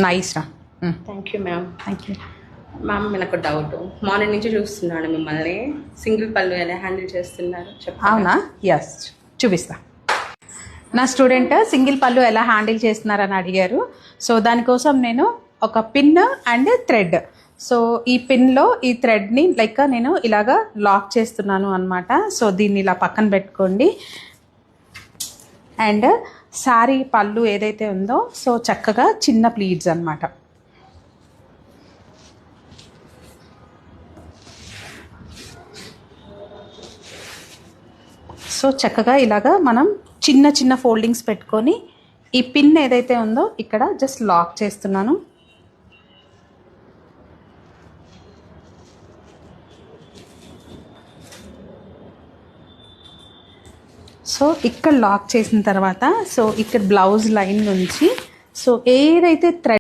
Nice రా. Thank you ma'am. Thank you ma'am నాకు doubt, morning నుంచి చూస్తున్నాను మిమ్మల్ని, సింగిల్ పళ్ళు ఎలా హ్యాండిల్ చేస్తున్నారు చెప్పండి. అవునా? ఎస్, చూపిస్తా. నా స్టూడెంట్ సింగిల్ పళ్ళు ఎలా హ్యాండిల్ చేస్తున్నారని అడిగారు. సో దానికోసం నేను ఒక పిన్ అండ్ థ్రెడ్, సో ఈ పిన్లో ఈ థ్రెడ్ని లైక్ నేను ఇలాగా లాక్ చేస్తున్నాను అనమాట. సో దీన్ని ఇలా పక్కన పెట్టుకోండి. అండ్ శారీ పళ్ళు ఏదైతే ఉందో సో చక్కగా చిన్న ప్లీట్స్ అనమాట. సో చక్కగా ఇలాగా మనం చిన్న చిన్న ఫోల్డింగ్స్ పెట్టుకొని ఈ పిన్ ఏదైతే ఉందో ఇక్కడ జస్ట్ లాక్ చేస్తున్నాను. సో ఇక్కడ లాక్ చేసిన తర్వాత సో ఇక్కడ బ్లౌజ్ లైన్ నుంచి సో ఏదైతే థ్రెడ్